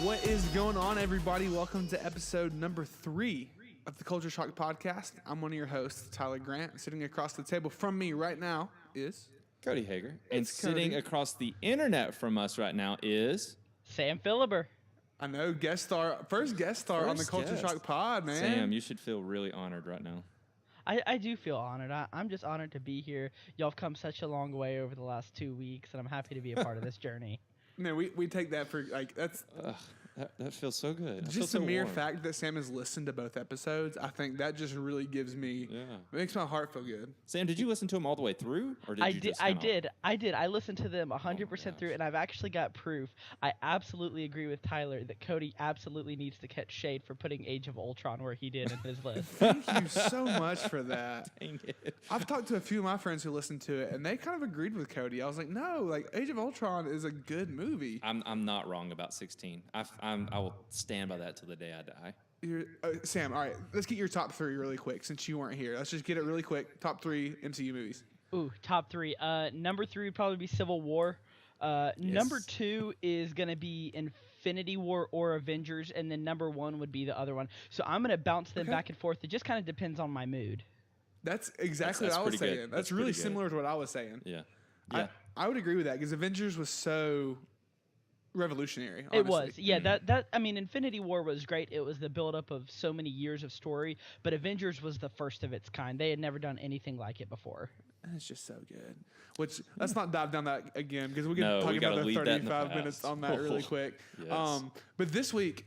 What is going on, everybody? Welcome to episode number 3 of the Culture Shock Podcast. I'm one of your hosts, Tyler Grant. Sitting across the table from me right now is... Cody Hager. And It's sitting Cody. across the internet from us right now is... Sam Philiber. I know, first guest star on the First Culture guest. Shock Pod, man. Sam, you should feel really honored right now. I do feel honored. I'm just honored to be here. Y'all have come such a long way over the last 2 weeks, and I'm happy to be a part of this journey. Man, we take that for, like, that's... That feels so good. I feel Just the so mere warm. fact that Sam has listened to both episodes, I think that just really gives me... Yeah. Makes my heart feel good. Sam, did you listen to them all the way through? Or did I you did. just I kinda- did. I listened to them 100% through, gosh. and I've actually got proof. I absolutely agree with Tyler that Cody absolutely needs to catch shade for putting Age of Ultron where he did in his list. Thank you so much for that. Dang it. I've talked to a few of my friends who listened to it, and they kind of agreed with Cody. I was like, no, like, Age of Ultron is a good movie. I'm not wrong about 16. I will stand by that till the day I die. Sam, all right, let's get your top 3 really quick since you weren't here. Let's just get it really quick. Top 3 MCU movies. Ooh, top 3. Number 3 would probably be Civil War. Number 2 is going to be Infinity War or Avengers, and then number 1 would be the other one. So I'm going to bounce them back and forth. It just kind of depends on my mood. That's exactly That's what I was pretty saying. good. That's That's really pretty good. similar to what I was saying. Yeah. Yeah. I would agree with that because Avengers was so revolutionary. Honestly. It was. Yeah, that I mean, Infinity War was great. It was the buildup of so many years of story, but Avengers was the first of its kind. They had never done anything like it before. And it's just so good. Which, let's not dive down that again because we can No, talk we about gotta the leave that in the 35 minutes past. on that really quick. Yes. But this week,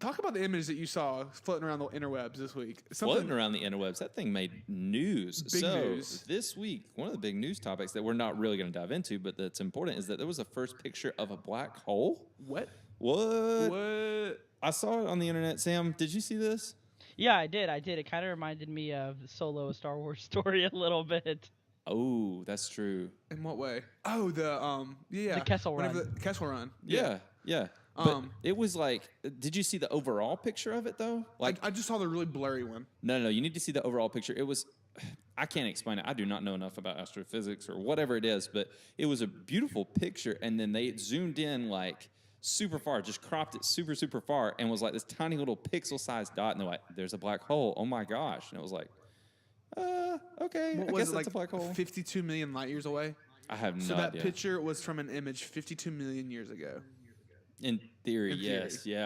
talk about the image that you saw floating around the interwebs this week. Floating around the interwebs, that thing made news. Big so news. this week, one of the big news topics that we're not really going to dive into, but that's important, is that there was a first picture of a black hole. What? What? I saw it on the internet. Sam, did you see this? Yeah, I did. It kind of reminded me of the Solo a Star Wars story a little bit. Oh, that's true. In what way? Oh, yeah. The Kessel Run. The Kessel Run. Yeah. But it was like, did you see the overall picture of it though? Like, I just saw the really blurry one. no, you need to see the overall picture. It was, I can't explain it. I do not know enough about astrophysics or whatever it is, but it was a beautiful picture. And then they zoomed in like super far, just cropped it super, super far, and was like this tiny little pixel-sized dot. And they're like, "There's a black hole. Oh my gosh!" And it was like, okay, What I was guess it, it's a black hole. 52 million light years away? I have no So that idea. picture was from an image 52 million years ago. In theory, In yes, theory.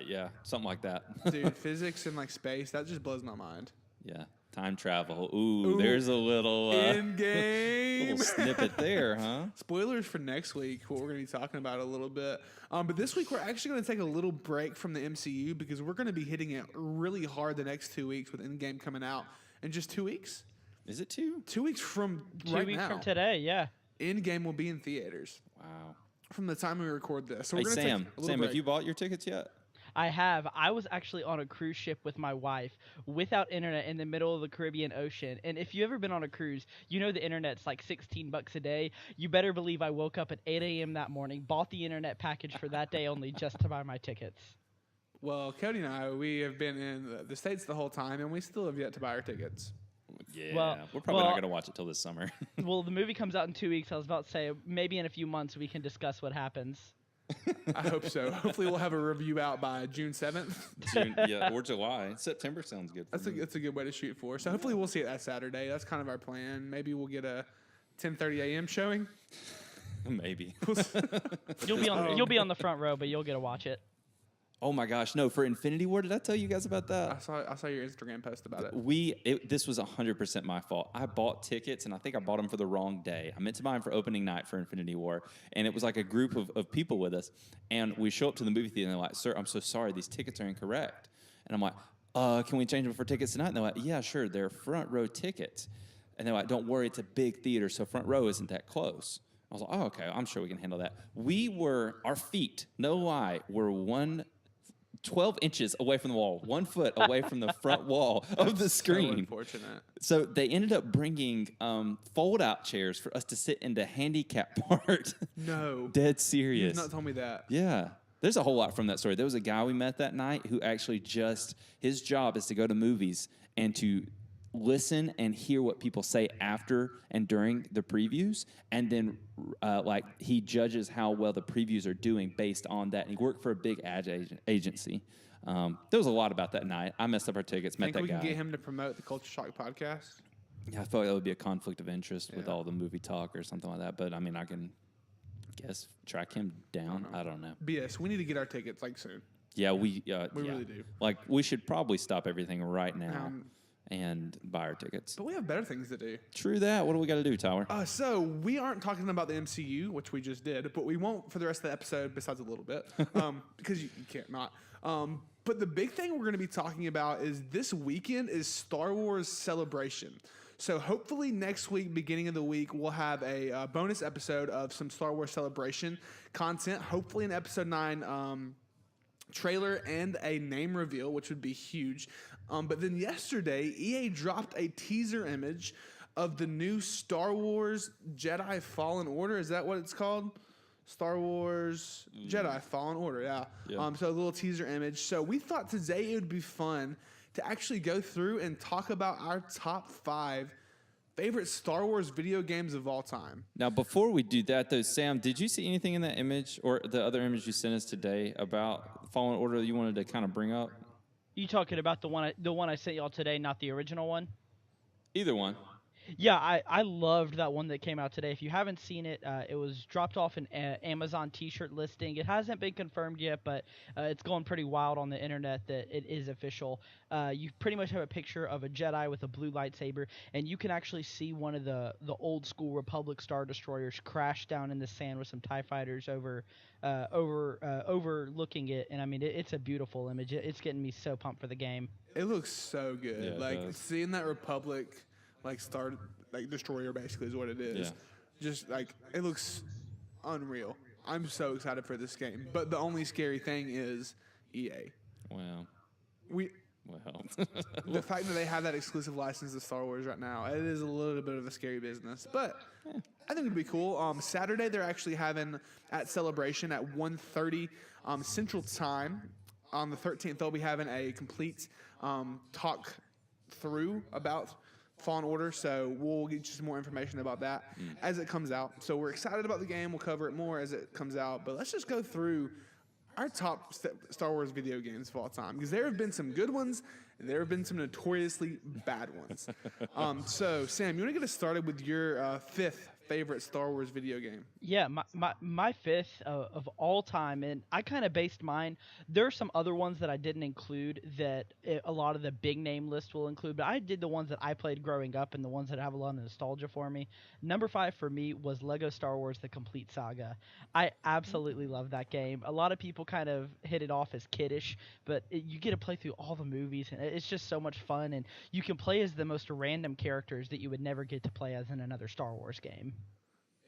yeah, something like that. Dude, physics and like space, that just blows my mind. Yeah, time travel. Ooh, there's a little In game. little snippet there, huh? Spoilers for next week, what we're going to be talking about a little bit. But this week, we're actually going to take a little break from the MCU because we're going to be hitting it really hard the next 2 weeks with Endgame coming out in just 2 weeks. Is it 2? 2 weeks from 2 right weeks now. from today, yeah. Endgame will be in theaters Wow. from the time we record this. So Hey, we're going to Sam, take a little Sam, break. have you bought your tickets yet? I have. I was actually on a cruise ship with my wife without internet in the middle of the Caribbean Ocean. And if you've ever been on a cruise, you know the internet's like $16 a day. You better believe I woke up at 8 a.m. that morning, bought the internet package for that day only just to buy my tickets. Well, Cody and I, we have been in the States the whole time, and we still have yet to buy our tickets. Yeah, Well- we're probably not well- going to watch it till this summer. Well, the movie comes out in 2 weeks. I was about to say maybe in a few months we can discuss what happens. I hope so. Hopefully, we'll have a review out by June 7th. June, yeah, or July. September sounds good. For me. That's a good way to shoot for. So hopefully, we'll see it that Saturday. That's kind of our plan. Maybe we'll get a 10:30 a.m. showing. Maybe. You'll be on the front row, but you'll get to watch it. Oh my gosh, no! For Infinity War, did I tell you guys about that? I saw your Instagram post about it. This was 100% my fault. I bought tickets, and I think I bought them for the wrong day. I meant to buy them for opening night for Infinity War, and it was like a group of people with us. And we show up to the movie theater, and they're like, "Sir, I'm so sorry, these tickets are incorrect." And I'm like, "Can we change them for tickets tonight?" And they're like, "Yeah, sure, they're front row tickets." And they're like, "Don't worry, it's a big theater, so front row isn't that close." I was like, "Oh, okay, I'm sure we can handle that." Our feet, no lie, were 12 inches away from the wall, 1 foot away from the front wall of the So screen. unfortunate. So they ended up bringing fold-out chairs for us to sit in the handicap part. No. Dead You've serious. not told me that. Yeah. There's a whole lot from that story. There was a guy we met that night who actually his job is to go to movies and to listen and hear what people say after and during the previews, and then like he judges how well the previews are doing based on that. And he worked for a big ad agency. There was a lot about that night. I messed up our tickets. Met Think that we guy. can get him to promote the Culture Shock podcast? Yeah, I feel like that would be a conflict of interest with all the movie talk or something like that. But I mean, I can guess track him down. I don't know. BS. We need to get our tickets like soon. Yeah, we really do. Like, we should probably stop everything right now and buy our tickets. But we have better things to do. True that. What do we got to do, Tyler? So we aren't talking about the MCU, which we just did, but we won't for the rest of the episode, besides a little bit, because you can't not. But the big thing we're going to be talking about is this weekend is Star Wars Celebration. So hopefully next week, beginning of the week, we'll have a bonus episode of some Star Wars Celebration content. Hopefully an episode 9 trailer and a name reveal, which would be huge. But then yesterday, EA dropped a teaser image of the new Star Wars Jedi Fallen Order. Is that what it's called? Star Wars Jedi Fallen Order, yeah. So a little teaser image. So we thought today it would be fun to actually go through and talk about our top 5 favorite Star Wars video games of all time. Now, before we do that, though, Sam, did you see anything in that image or the other image you sent us today about Fallen Order that you wanted to kind of bring up? You talking about the one I sent y'all today, not the original one? Either one. Yeah, I loved that one that came out today. If you haven't seen it, it was dropped off an Amazon T-shirt listing. It hasn't been confirmed yet, but it's going pretty wild on the internet that it is official. You pretty much have a picture of a Jedi with a blue lightsaber, and you can actually see one of the old school Republic Star Destroyers crash down in the sand with some TIE fighters overlooking it. And I mean, it's a beautiful image. It's getting me so pumped for the game. It looks so good. Yeah, like seeing that Republic Destroyer basically is what it is. Yeah. Just like it looks unreal. I'm so excited for this game. But the only scary thing is EA. Well. The fact that they have that exclusive license to Star Wars right now, it is a little bit of a scary business. But I think it'd be cool. Saturday they're actually having at Celebration at 1:30 Central Time. On the 13th, they'll be having a complete talk through about Fallen Order, so we'll get you some more information about that as it comes out. So we're excited about the game. We'll cover it more as it comes out. But let's just go through our top Star Wars video games of all time, because there have been some good ones and there have been some notoriously bad ones. So, Sam, you want to get us started with your 5th favorite Star Wars video game? Yeah, my 5th of all time, and I kind of based mine. There are some other ones that I didn't include that a lot of the big name list will include, but I did the ones that I played growing up and the ones that have a lot of nostalgia for me. Number 5 for me was Lego Star Wars: The Complete Saga. I absolutely love that game. A lot of people kind of hit it off as kiddish, but you get to play through all the movies, and it's just so much fun, and you can play as the most random characters that you would never get to play as in another Star Wars game.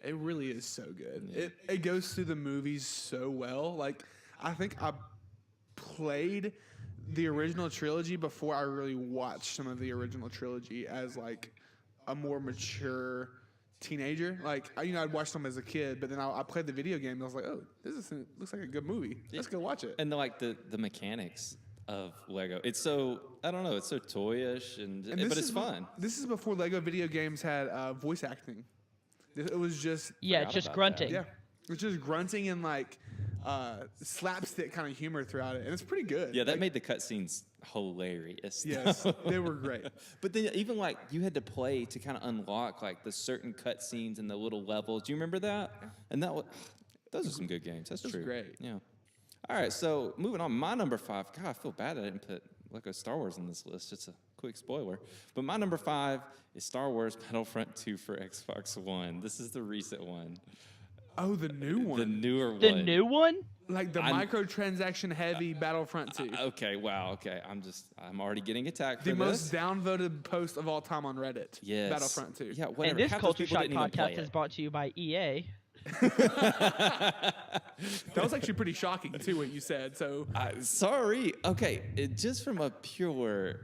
It really is so good. It goes through the movies so well. Like, I think I played the original trilogy before I really watched some of the original trilogy as like a more mature teenager. Like, I'd watched them as a kid, but then I played the video game and I was like, oh, looks like a good movie. Let's go watch it. And the mechanics of Lego. It's so, I don't know, it's so toyish, but it's fun. This is before Lego video games had voice acting. It was just just grunting. Yeah, it was just grunting and like slapstick kind of humor throughout it, and it's pretty good. Yeah, that made the cutscenes hilarious. Yes, they were great. But then even like you had to play to kind of unlock like the certain cutscenes and the little levels. Do you remember that? And those are some good games. That's true. Great. Yeah. All right, so moving on. My number 5. God, I feel bad I didn't put Lego Star Wars on this list. Just a quick spoiler. But my number 5 is Star Wars Battlefront 2 for Xbox One. This is the recent one. Oh, the new one. The newer one. The new one? Like the microtransaction heavy Battlefront 2. Okay, wow, okay. I'm already getting attacked for the this. most downvoted post of all time on Reddit. Yes. Battlefront 2. Yeah, whatever. And this Half those Culture people Shock didn't even play podcast is it. brought to you by EA. That was actually pretty shocking, too, what you said. So Sorry. Okay, just from a pure,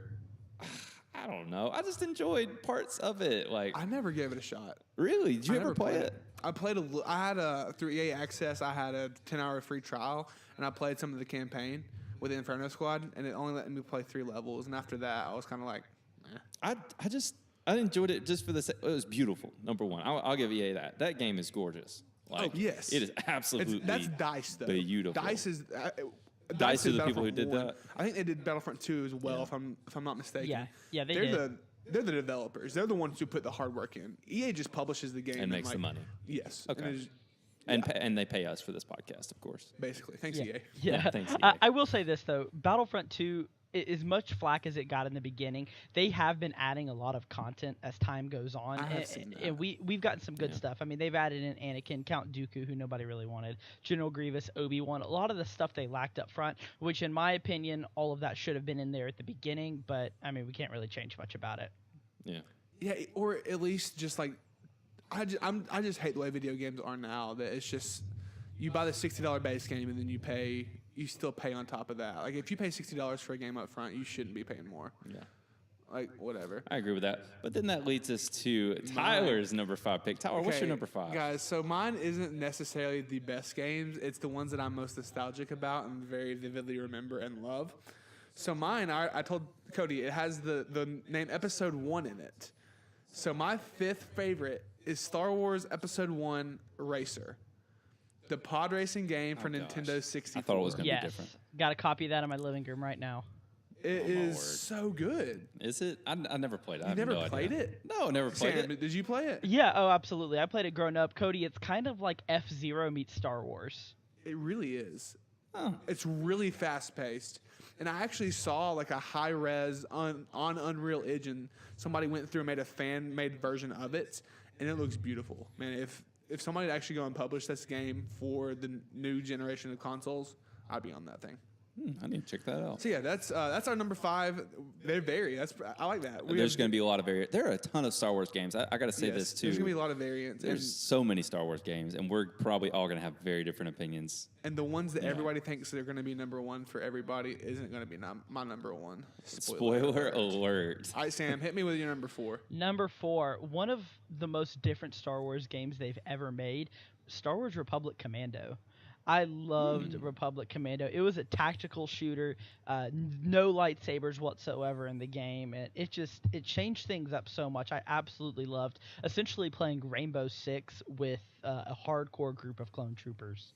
I don't know. I just enjoyed parts of it. Like, I never gave it a shot. really? Did you I ever never play played it? I played through EA Access, I had a 10-hour free trial, and I played some of the campaign with the Inferno Squad, and it only let me play 3 levels. And after that, I was kind of like, I enjoyed it just for the it was beautiful. Number one, I'll give EA that. That game is gorgeous. Like, yes. it is absolutely That's DICE, though. beautiful. DICE is... DICE did are the people who Battlefront did 1. that? I think they did Battlefront 2 as well, if I'm not mistaken. Yeah, they they're did. They're the developers. They're the ones who put the hard work in. EA just publishes the game And makes the money. Yes. Okay. And And they pay us for this podcast, of course. basically, thanks Yeah. EA. Yeah. Thanks, EA. I will say this though, Battlefront 2, as much flack as it got in the beginning, they have been adding a lot of content as time goes on. I have and, seen that. and we've gotten some good stuff. I mean, they've added in Anakin, Count Dooku, who nobody really wanted, General Grievous, Obi-Wan, a lot of the stuff they lacked up front, which in my opinion, all of that should have been in there at the beginning, but I mean, we can't really change much about it. Yeah. Yeah, or at least just like... I just hate the way video games are now, that it's just... You buy the $60 base game and then you still pay on top of that. Like, if you pay $60 for a game up front, you shouldn't be paying more. Yeah. Like, whatever. I agree with that. But then that leads us to Tyler's number 5 pick. Tyler, what's your Okay, number 5? Guys, so mine isn't necessarily the best games. It's the ones that I'm most nostalgic about and very vividly remember and love. So mine, I told Cody, it has the name Episode 1 in it. So my 5th favorite is Star Wars Episode 1 Racer. The pod racing game for Nintendo 64. I thought it was going to be Yes, different. got a copy of that in my living room right now. It my is word. so good. Is it? I never played it. I You have never no played idea. it? No, never played Sam, it. did you play it? Yeah, oh, absolutely. I played it growing up. Cody, it's kind of like F-Zero meets Star Wars. It really is. Oh. It's really fast paced. And I actually saw like a high res on Unreal Engine. Somebody went through and made a fan made version of it, and it looks beautiful. Man, if somebody would actually go and publish this game for the new generation of consoles, I'd be on that thing. I need to check that out. So yeah, that's our number 5. They vary. I like that. There's going to be a lot of there are a ton of Star Wars games. I got to say this too. There's gonna be a lot of variants. There's so many Star Wars games, and we're probably all going to have very different opinions. And the ones that everybody thinks they're going to be number 1 for everybody isn't going to be my number 1. Spoiler alert. All right, Sam, hit me with your number 4. Number 4, one of the most different Star Wars games they've ever made, Star Wars Republic Commando. I loved Republic Commando. It was a tactical shooter, no lightsabers whatsoever in the game, and it changed things up so much. I absolutely loved essentially playing Rainbow Six with a hardcore group of clone troopers.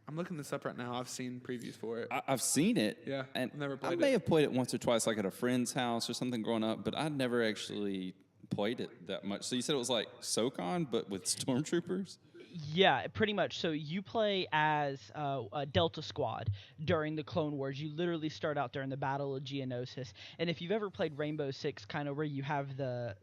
I'm looking this up right now. I've seen previews for it. I've seen it. Yeah, and never played I may have played it once or twice, like at a friend's house or something growing up, but I never actually played it that much. So you said it was like SOCON, but with stormtroopers? Yeah, pretty much. So you play as a Delta Squad during the Clone Wars. You literally start out during the Battle of Geonosis. And if you've ever played Rainbow Six, kind of where you have the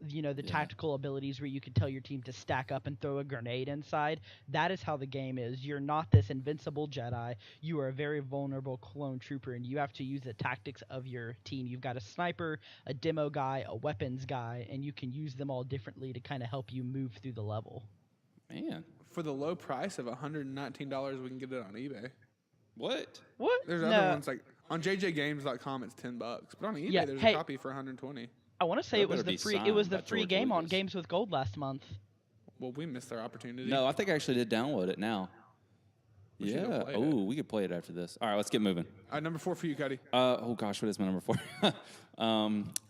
tactical abilities where you can tell your team to stack up and throw a grenade inside, that is how the game is. You're not this invincible Jedi. You are a very vulnerable clone trooper, and you have to use the tactics of your team. You've got a sniper, a demo guy, a weapons guy, and you can use them all differently to kind of help you move through the level. Man. For the low price of $119, we can get it on eBay. What? What? There's other ones like on JJGames.com. It's $10, but on eBay there's a copy for $120. I want to say That it was better the be free. It signed was the by free George game on Lucas. Games with Gold last month. Well, we missed our opportunity. No, I think I actually did download it now. We should go Yeah. play it. Oh, we could play it after this. All right, let's get moving. All right, number 4 for you, Cody. Oh gosh, what is my number 4?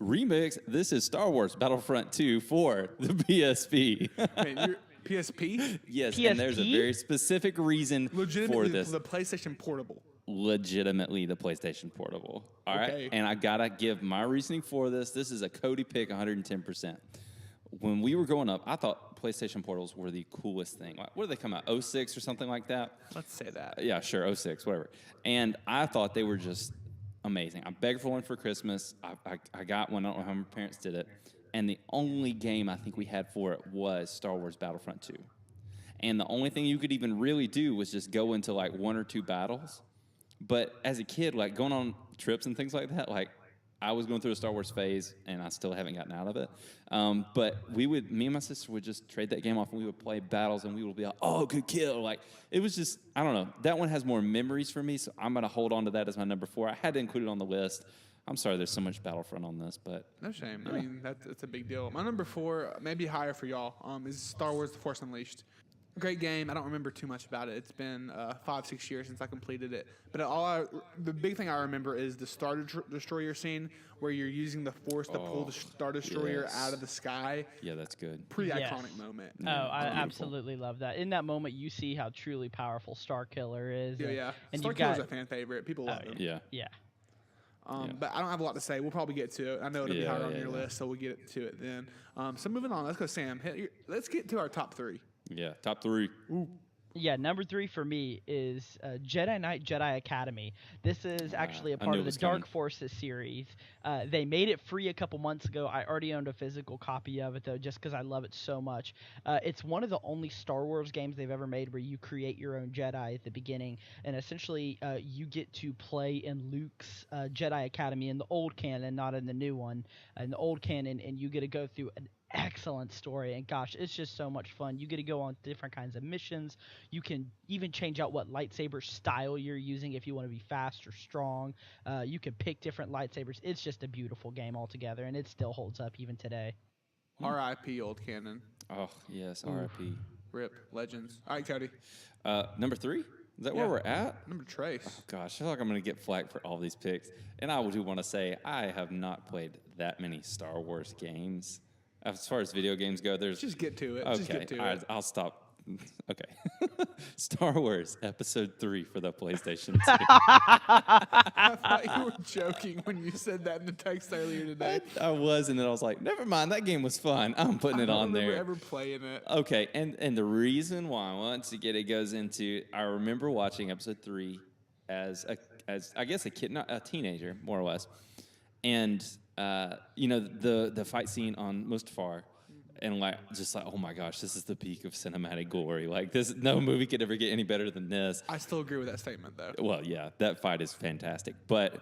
Remix. This is Star Wars Battlefront 2 for the PSP. Man, you're PSP. Yes, and there's a PSP? very specific reason for Legitimately, this. the PlayStation Portable. Legitimately, the PlayStation Portable. All right, Okay. and I gotta give my reasoning for this. This is a Cody pick, 110%. When we were growing up, I thought PlayStation Portables were the coolest thing. Like, what did they come out? 06 or something like that? Let's say that. Yeah, sure, 06, whatever. And I thought they were just amazing. I begged for one for Christmas. I got one. I don't know how my parents did it. And the only game I think we had for it was Star Wars Battlefront 2. And the only thing you could even really do was just go into like 1 or 2 battles. But as a kid, like going on trips and things like that, like I was going through a Star Wars phase and I still haven't gotten out of it. But me and my sister would just trade that game off and we would play battles and we would be like, oh, good kill. Like it was just, I don't know. That one has more memories for me. So I'm going to hold on to that as my number 4. I had to include it on the list. I'm sorry there's so much Battlefront on this, but... No shame. I mean, that's a big deal. My number 4, maybe higher for y'all, is Star Wars The Force Unleashed. Great game. I don't remember too much about it. It's been 5-6 years since I completed it. But the big thing I remember is the Star Destroyer scene where you're using the Force to pull the Star Destroyer out of the sky. Yeah, that's good. Pretty Yes. iconic moment. Oh, I beautiful. absolutely love that. In that moment, you see how truly powerful Star Killer is. Yeah. And Star you've Killer's got a fan favorite. People love him. Yeah. yeah. But I don't have a lot to say. We'll probably get to it. I know it'll be higher on your list, so we'll get to it then. So moving on, let's go, Sam. Let's get to our top 3. Yeah, top 3. Yeah, number 3 for me is Jedi Knight Jedi Academy. This is actually a I part knew of it the was Dark coming. Forces series. They made it free a couple months ago. I already owned a physical copy of it, though, just because I love it so much. It's one of the only Star Wars games they've ever made where you create your own Jedi at the beginning, and essentially you get to play in Luke's Jedi Academy in the old canon, not in the new one. In the old canon, and you get to go through an excellent story, and gosh, it's just so much fun. You get to go on different kinds of missions. You can even change out what lightsaber style you're using if you want to be fast or strong. You can pick different lightsabers. It's just a beautiful game altogether, and it still holds up even today. R.I.P. Old Canon. Oh, yes, R.I.P. Rip. Legends. All right, Cody. Number 3? Is that where we're at? Number Trace. Gosh, I feel like I'm going to get flack for all these picks. And I do want to say I have not played that many Star Wars games. As far as video games go, there's... Just get to it. Okay, Just get to all right, it. I'll stop. Okay. Star Wars Episode 3 for the PlayStation 2. I thought you were joking when you said that in the text earlier today. I was, and then I was like, never mind, that game was fun. I'm putting it I on don't remember there. ever playing it. Okay, and the reason why I want to get it goes into, I remember watching Episode 3 as I guess a kid, not a teenager, more or less. And, the fight scene on Mustafar, and just like, oh my gosh, this is the peak of cinematic glory. Like no movie could ever get any better than this. I still agree with that statement, though. Well, yeah, that fight is fantastic. But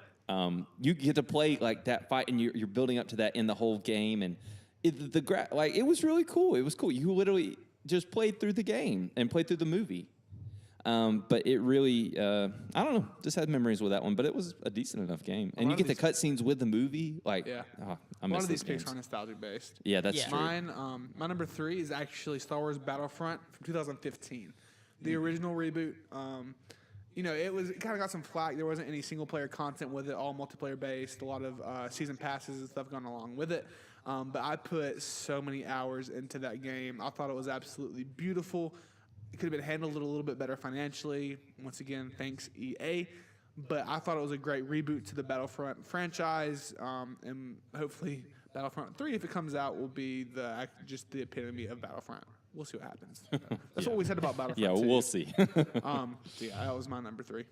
you get to play like that fight, and you're building up to that in the whole game, and it was really cool. It was cool. You literally just played through the game and played through the movie. But it really, I don't know, just had memories with that one. But it was a decent enough game, and you get the cutscenes with the movie. Like, Yeah. I A miss lot of these those games. picks are nostalgic based. Yeah, that's Yeah. true. Mine, my number 3 is actually Star Wars Battlefront from 2015, the original reboot. It kind of got some flack. There wasn't any single player content with it, all multiplayer based. A lot of season passes and stuff going along with it. But I put so many hours into that game. I thought it was absolutely beautiful. It could have been handled a little bit better financially. Once again, thanks EA. But I thought it was a great reboot to the Battlefront franchise, and hopefully Battlefront 3, if it comes out, will be just the epitome of Battlefront. We'll see what happens. That's what we said about Battlefront. Yeah, 2. we'll see. That was my number 3.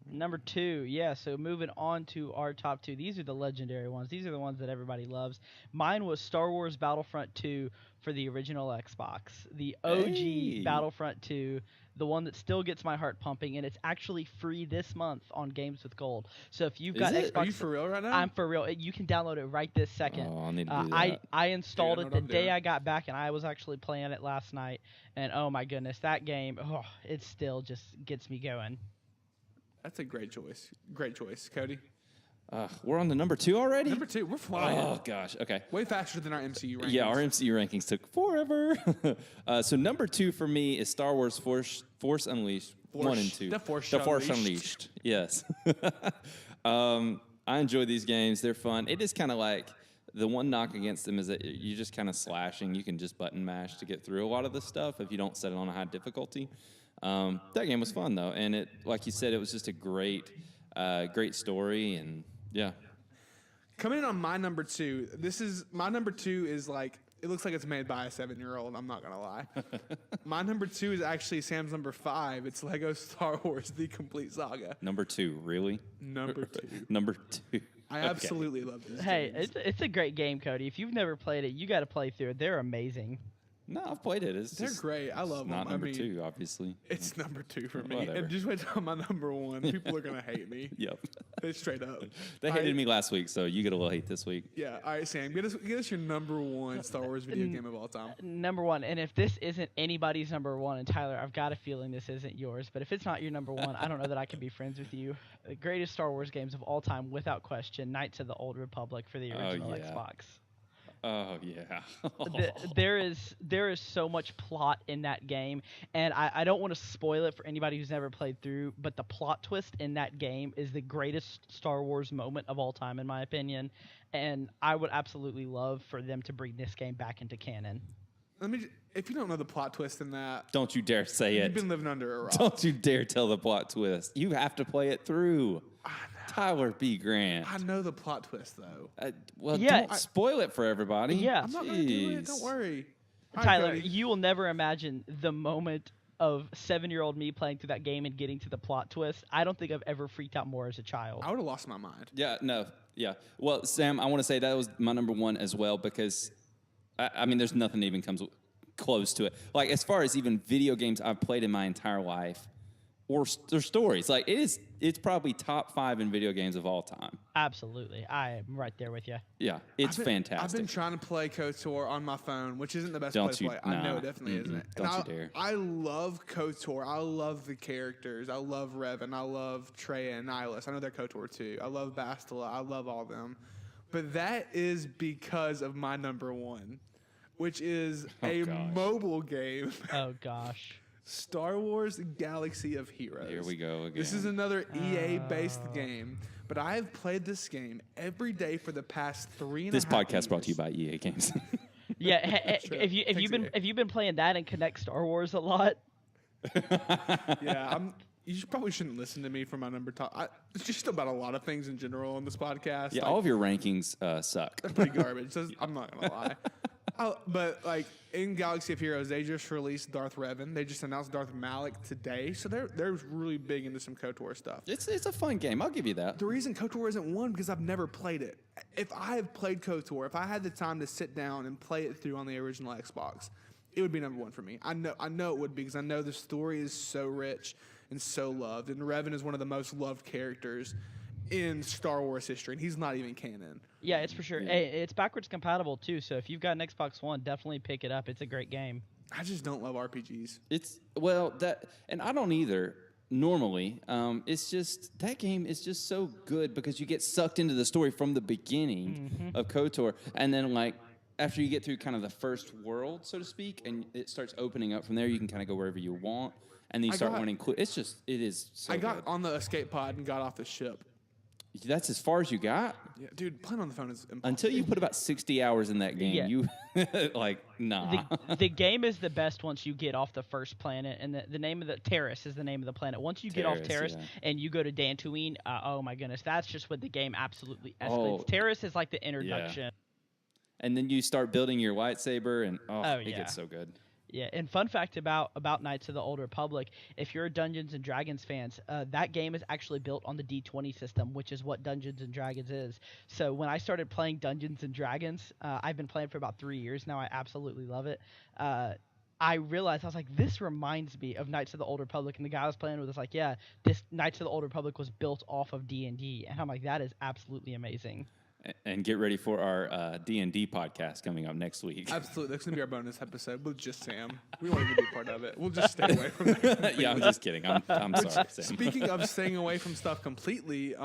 Number 2, yeah, so moving on to our top 2. These are the legendary ones. These are the ones that everybody loves. Mine was Star Wars Battlefront 2 for the original Xbox. The OG Hey. Battlefront 2, the one that still gets my heart pumping, and it's actually free this month on Games with Gold. So if you've got Is it? Xbox... Are you for real right now? I'm for real. You can download it right this second. Oh, I need to do I that. I installed Dude, I know it what the I'm day doing. I got back, and I was actually playing it last night. And oh my goodness, that game, it still just gets me going. That's a great choice. Great choice, Cody. We're on to number 2 already? Number 2, we're flying. Oh, gosh. Okay. Way faster than our MCU rankings. Yeah, our MCU rankings took forever. So number 2 for me is Star Wars Force Unleashed 1 and 2. The Force Unleashed. Unleashed. Yes. I enjoy these games. They're fun. It is kind of like the one knock against them is that you just kind of slashing. You can just button mash to get through a lot of the stuff if you don't set it on a high difficulty. That game was fun though, and it, like you said, it was just a great story, and yeah. Coming in on my number 2, my number 2 is like, it looks like it's made by a 7-year-old, I'm not going to lie. My number 2 is actually Sam's number 5. It's Lego Star Wars The Complete Saga. Number 2, really? Number 2. Number 2. I Okay. absolutely love this. Hey, it's a great game, Cody. If you've never played it, you got to play through it. They're amazing. No, I've played it. They're just great. I love them. not number I mean, 2, obviously. It's number 2 for me. Whatever. And just wait till my number 1. People are going to hate me. Yep. It's straight up. They hated me last week, so you get a little hate this week. Yeah. All right, Sam, get us your number 1 Star Wars video game of all time. Number 1, and if this isn't anybody's number 1, and Tyler, I've got a feeling this isn't yours, but if it's not your number 1, I don't know that I can be friends with you. The greatest Star Wars games of all time, without question, Knights of the Old Republic for the original yeah. Xbox. Oh yeah. There is so much plot in that game, and I don't want to spoil it for anybody who's never played through, but the plot twist in that game is the greatest Star Wars moment of all time, in my opinion, and I would absolutely love for them to bring this game back into canon. If you don't know the plot twist in that, Don't you dare say you've it. been living under a rock. Don't you dare tell the plot twist. You have to play it through. Tyler B. Grant. I know the plot twist though. Well, Yeah. don't spoil it for everybody. Yeah. I'm not going to do it. Jeez. Don't worry. All right, Tyler, Cody. you will never imagine the moment of 7-year-old me playing through that game and getting to the plot twist. I don't think I've ever freaked out more as a child. I would have lost my mind. Yeah, no, yeah. Well, Sam, I want to say that was my number one as well because, I mean, there's nothing that even comes close to it. Like, as far as even video games I've played in my entire life, or stories, like, it's probably top 5 in video games of all time. Absolutely. I am right there with you. Yeah, it's fantastic. I've been trying to play KOTOR on my phone, which isn't the best Don't place to you- play. I know nah. it definitely isn't. Don't And you dare. I love KOTOR. I love the characters. I love Revan. I love Traya and Nihilus. I know they're KOTOR too. I love Bastila. I love all of them. But that is because of my number one, which is a gosh. mobile game. Oh gosh. Star Wars Galaxy of Heroes. Here we go again. This is another EA-based game, but I have played this game every day for the past 3.5 This podcast years. brought to you by EA Games. Yeah, True. if you've Thanks, been playing that and Connect Star Wars a lot, Yeah, probably shouldn't listen to me for my number top. It's just about a lot of things in general on this podcast. Yeah, like, all of your rankings suck. they're pretty garbage. So I'm not gonna lie. But like in Galaxy of Heroes, they just released Darth Revan. They just announced Darth Malik today, so they're really big into some KOTOR stuff. It's a fun game. I'll give you that. The reason KOTOR isn't one because I've never played it. If I have played KOTOR, if I had the time to sit down and play it through on the original Xbox, it would be number one for me. I know it would be because I know the story is so rich and so loved, and Revan is one of the most loved characters in Star Wars history, and he's not even canon. yeah, it's for sure. Yeah. Hey, it's backwards compatible too, so if you've got an Xbox One, definitely pick it up. It's a great game. I just don't love RPGs. It's and I don't either. Normally, it's just that game is just so good because you get sucked into the story from the beginning of KOTOR, and then like after you get through kind of the first world, so to speak, and it starts opening up from there, you can kind of go wherever you want, and then you start learning. It is so I got good. on the escape pod and got off the ship. That's as far as you got. Yeah, dude, playing on the phone is impossible. Until you put about 60 hours in that game, Yeah. you like nah. The game is the best once you get off the first planet, and the name of the Terrace is the name of the planet. Once you get off Terrace, Terrace yeah. and you go to Dantooine, oh my goodness, that's just what the game absolutely Oh. escalates. Terrace is like the introduction. And then you start building your lightsaber, and Oh, it yeah. gets so good. Yeah, and fun fact about Knights of the Old Republic, if you're a Dungeons and Dragons fans, that game is actually built on the D20 system, which is what Dungeons and Dragons is. So when I started playing Dungeons and Dragons, I've been playing for about 3 years now. I absolutely love it. I realized, I was like, this reminds me of Knights of the Old Republic, and the guy I was playing with was like, yeah, this Knights of the Old Republic was built off of D&D, and I'm like, that is absolutely amazing. And get ready for our D&D podcast coming up next week. Absolutely, that's gonna be our bonus episode with just Sam. We won't even be part of it. We'll just stay away from that. Yeah, I'm just kidding. I'm sorry, Sam. Speaking of staying away from stuff completely,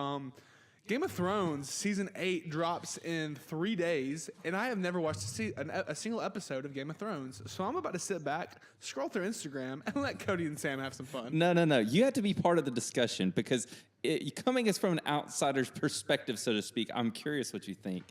Game of Thrones season 8 drops in 3 days, and I have never watched a single episode of Game of Thrones. So I'm about to sit back, scroll through Instagram, and let Cody and Sam have some fun. No. You have to be part of the discussion because coming as from an outsider's perspective, so to speak, I'm curious what you think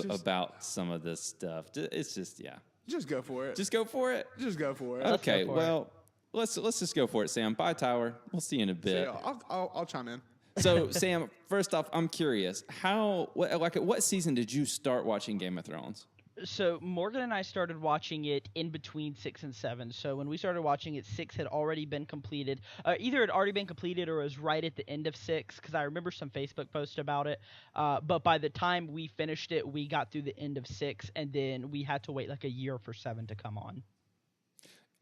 about some of this stuff. It's just, yeah. Just go for it. Just go for it? Just go for it. Okay, go for well, let's just go for it, Sam. Bye, Tower. We'll see you in a bit. So I'll chime in. So, Sam, first off, I'm curious. At what season did you start watching Game of Thrones? So Morgan and I started watching it in between 6 and 7. So when we started watching it, 6 had already been completed. Either it had already been completed or it was right at the end of 6, because I remember some Facebook posts about it. But by the time we finished it, we got through the end of 6, and then we had to wait like a year for 7 to come on.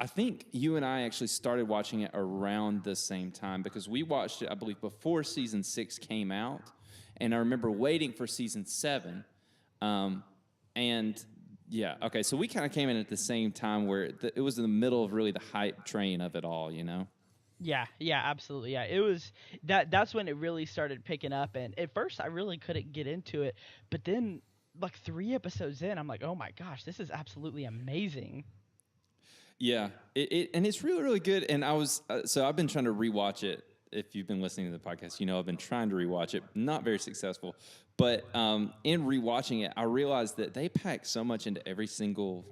I think you and I actually started watching it around the same time because we watched it, I believe, before season 6 came out. And I remember waiting for season 7. And yeah, okay, so we kind of came in at the same time where it was in the middle of really the hype train of it all, you know? Yeah, absolutely. Yeah, it was that's when it really started picking up. And at first, I really couldn't get into it, but then like 3 episodes in, I'm like, oh my gosh, this is absolutely amazing. Yeah, and it's really, really good. And I was so I've been trying to rewatch it. If you've been listening to the podcast, you know I've been trying to rewatch it. Not very successful, but in rewatching it, I realized that they pack so much into every single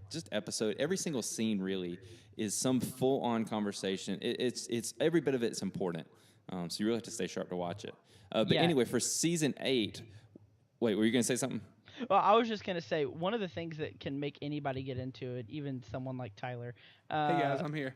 just episode. Every single scene really is some full-on conversation. It's every bit of it's important. So you really have to stay sharp to watch it. But Yeah. anyway, for season 8, wait, were you going to say something? Well, I was just gonna say one of the things that can make anybody get into it, even someone like Tyler. Hey guys, I'm here.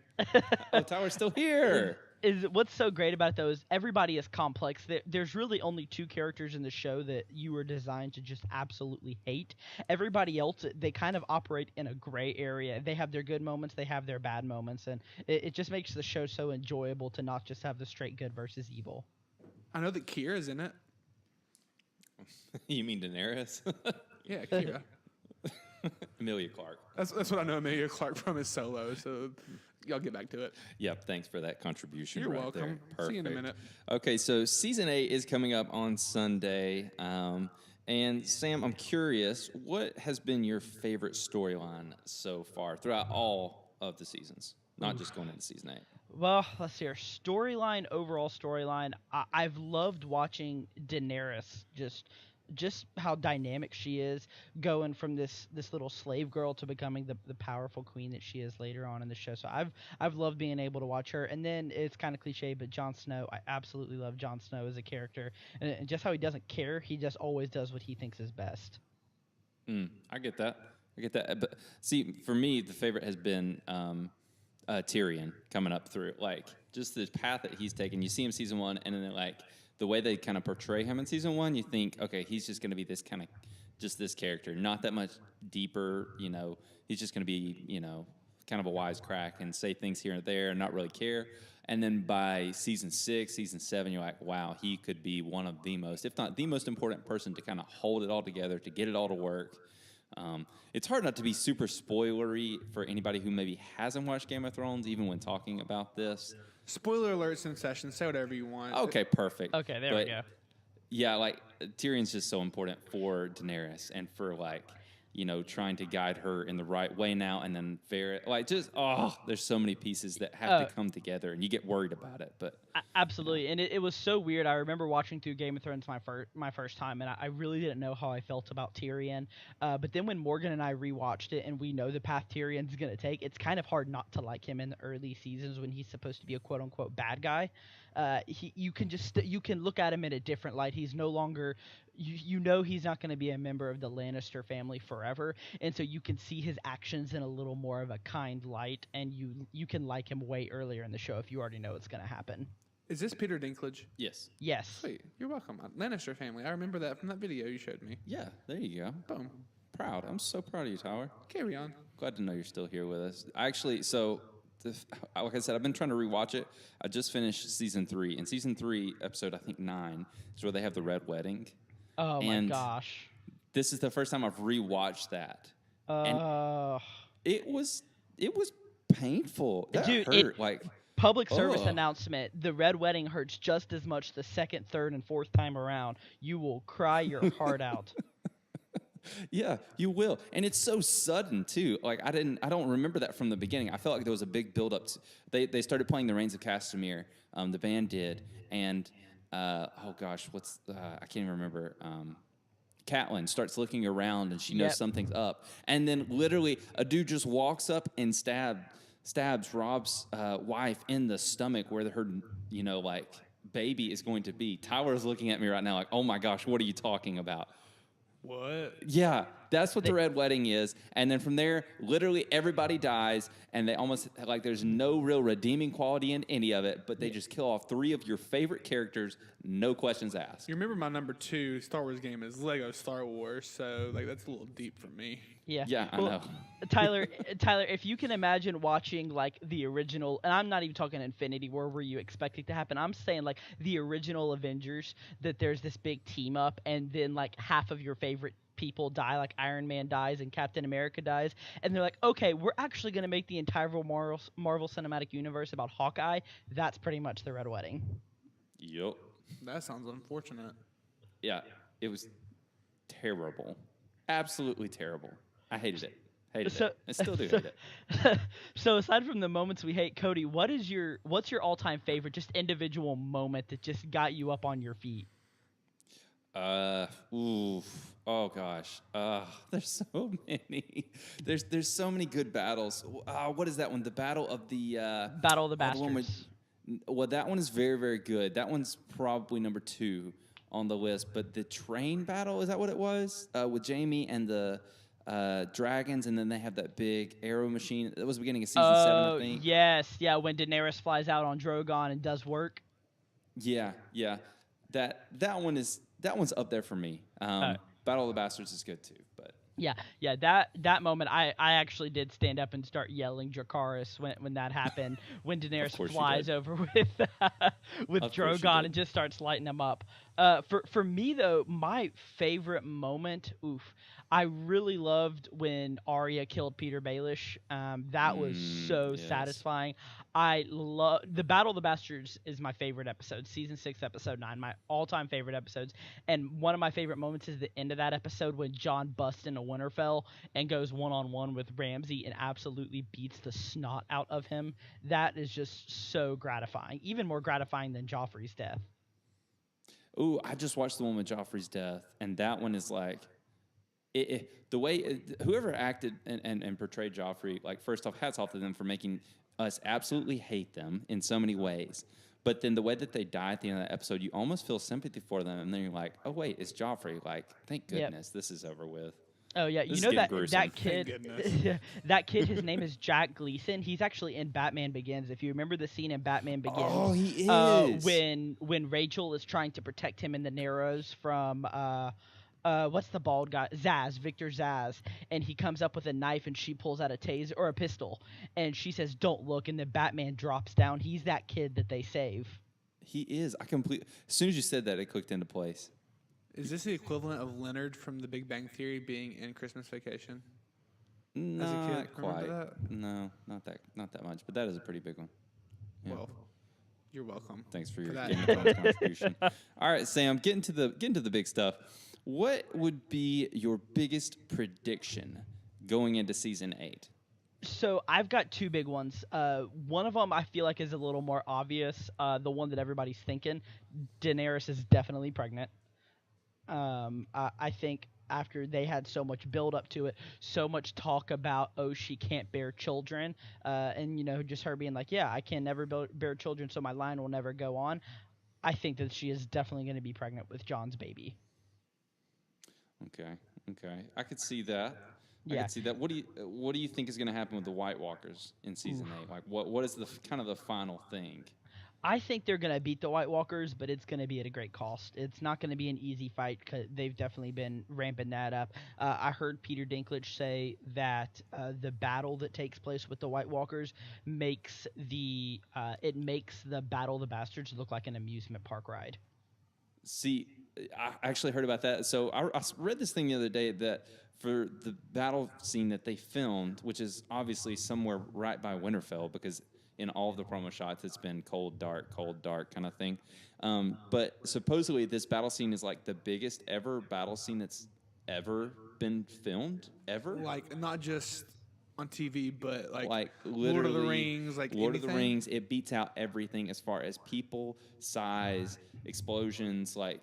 Oh, Tyler's still here. Is what's so great about it, though, is everybody is complex. There's really only 2 characters in the show that you were designed to just absolutely hate. Everybody else, they kind of operate in a gray area. They have their good moments, they have their bad moments, and it just makes the show so enjoyable to not just have the straight good versus evil. I know that Kira's in it. You mean Daenerys? Yeah, Kira. Emilia Clarke. That's what I know Emilia Clarke from is Solo. So y'all get back to it. Yep, thanks for that contribution. You're right welcome. There. Perfect. See you in a minute. Okay, so season 8 is coming up on Sunday. And Sam, I'm curious, what has been your favorite storyline so far throughout all of the seasons? Not just going into season 8. Well, let's see here. Overall storyline. I've loved watching Daenerys just how dynamic she is, going from this little slave girl to becoming the powerful queen that she is later on in the show. So I've loved being able to watch her. And then it's kind of cliche, but Jon Snow, I absolutely love Jon Snow as a character, and just how he doesn't care. He just always does what he thinks is best. I get that. But see, for me, the favorite has been Tyrion coming up through, just the path that he's taken. You see him season 1, and then the way they kind of portray him in season 1, you think, okay, he's just going to be this kind of, just this character, not that much deeper, he's just going to be, kind of a wisecrack and say things here and there and not really care. And then by season 6, season 7, you're like, wow, he could be one of the most, if not the most important person to kind of hold it all together, to get it all to work. It's hard not to be super spoilery for anybody who maybe hasn't watched Game of Thrones, even when talking about this. Spoiler alerts in session. Say whatever you want. Okay, perfect. Okay, there we go. Yeah, Tyrion's just so important for Daenerys and for trying to guide her in the right way now, and then there's so many pieces that have to come together, and you get worried about it. But absolutely, and it was so weird. I remember watching through Game of Thrones my first time, and I really didn't know how I felt about Tyrion. But then when Morgan and I rewatched it, and we know the path Tyrion's gonna take, it's kind of hard not to like him in the early seasons when he's supposed to be a quote unquote bad guy. You can look at him in a different light. He's no longer, he's not going to be a member of the Lannister family forever, and so you can see his actions in a little more of a kind light, and you can like him way earlier in the show if you already know it's going to happen. Is this Peter Dinklage? yes. Yes. Sweet. You're welcome. Lannister family. I remember that from that video you showed me. Yeah, there you go. Boom. Proud. I'm so proud of you, Tyler. Carry on. Glad to know you're still here with us. Actually, like I said, I've been trying to rewatch it. I just finished season 3. In season 3, episode, I think 9, is where they have the Red Wedding. Oh And my gosh. This is the first time I've rewatched that. And it was painful. That Dude, hurt. Public service Ugh. announcement: the Red Wedding hurts just as much the second, third, and fourth time around. You will cry your heart out. Yeah, you will. And it's so sudden too. I don't remember that from the beginning. I felt like there was a big build up. They started playing the Reigns of Castamere. The band did. And I can't even remember. Catelyn starts looking around and she knows something's up. And then literally a dude just walks up and stabs Rob's wife in the stomach where her, baby is going to be. Tyler's looking at me right now like, oh my gosh, what are you talking about? What? Yeah, that's what the Red Wedding is. And then from there, literally everybody dies, and they almost, there's no real redeeming quality in any of it, but they just kill off 3 of your favorite characters, no questions asked. You remember my number 2 Star Wars game is Lego Star Wars, so that's a little deep for me. Yeah, I know. Tyler, if you can imagine watching the original, and I'm not even talking Infinity War where you expect it to happen. I'm saying the original Avengers, that there's this big team up, and then half of your favorite people die, Iron Man dies and Captain America dies, and they're like, okay, we're actually going to make the entire Marvel Cinematic Universe about Hawkeye. That's pretty much the Red Wedding. Yup. That sounds unfortunate. Yeah, it was terrible, absolutely terrible. I hated it. Hated So, it. I still do so, hate it. so aside from the moments we hate, Cody, what's your all-time favorite, just individual moment that just got you up on your feet? Oof. Oh gosh. There's so many. There's so many good battles. What is that one? The battle of the Battle of the the one with, Bastards. well, that one is very, very good. That one's probably number 2 on the list. But the train battle, is that what it was? With Jamie and the dragons, and then they have that big arrow machine. That was the beginning of season 7, I Oh, think. yes, yeah, when Daenerys flies out on Drogon and does work. Yeah, yeah. That one's up there for me. Battle of the Bastards is good too, but Yeah, that moment, I actually did stand up and start yelling Dracarys when that happened, when Daenerys course you flies did. over with Of course you Drogon did. and just starts lighting them up. For me though, my favorite moment, I really loved when Arya killed Peter Baelish. That was so yes. satisfying. I love the Battle of the Bastards is my favorite episode, season 6, episode 9, my all-time favorite episodes. And one of my favorite moments is the end of that episode when Jon busts into Winterfell and goes one-on-one with Ramsay and absolutely beats the snot out of him. That is just so gratifying, even more gratifying than Joffrey's death. Ooh, I just watched the one with Joffrey's death, and that one is like, the way whoever acted and portrayed Joffrey, like, first off, hats off to them for making us absolutely hate them in so many ways. But then the way that they die at the end of that episode, you almost feel sympathy for them, and then you're like, oh wait, it's Joffrey. Like, thank goodness this is over with. Oh yeah, This you is know getting that gruesome. that kid, goodness. that kid. His name is Jack Gleason. He's actually in Batman Begins. If you remember the scene in Batman Begins, Oh, he is. When Rachel is trying to protect him in the Narrows from what's the bald guy? Victor Zaz, and he comes up with a knife and she pulls out a taser or a pistol, and she says, "Don't look," and then Batman drops down. He's that kid that they save. He is. As soon as you said that, it clicked into place. Is this the equivalent of Leonard from The Big Bang Theory being in Christmas Vacation? As a kid, Not remember quite. that? No, not that much. But that is a pretty big one. Yeah. Well, you're welcome. Thanks for your that. Game of Thrones contribution. All right, Sam, getting to the big stuff. What would be your biggest prediction going into season 8? So I've got two big ones. One of them I feel like is a little more obvious. The one that everybody's thinking, Daenerys is definitely pregnant. I think after they had so much build up to it, so much talk about, oh, she can't bear children, and just her being like, yeah, I can never bear children, so my line will never go on. I think that she is definitely going to be pregnant with John's baby. Okay. I could see that. Yeah. I could see that. What do you think is going to happen with the White Walkers in season 8? Like, what is the kind of the final thing? I think they're going to beat the White Walkers, but it's going to be at a great cost. It's not going to be an easy fight because they've definitely been ramping that up. I heard Peter Dinklage say that the battle that takes place with the White Walkers makes the Battle of the Bastards look like an amusement park ride. See, I actually heard about that. So I read this thing the other day that for the battle scene that they filmed, which is obviously somewhere right by Winterfell, because in all of the promo shots, it's been cold, dark kind of thing. But supposedly this battle scene is like the biggest ever battle scene that's ever been filmed, ever. Like, not just on TV, but like literally, Lord of the Rings, like Lord of the anything? Rings. It beats out everything as far as people, size, explosions, like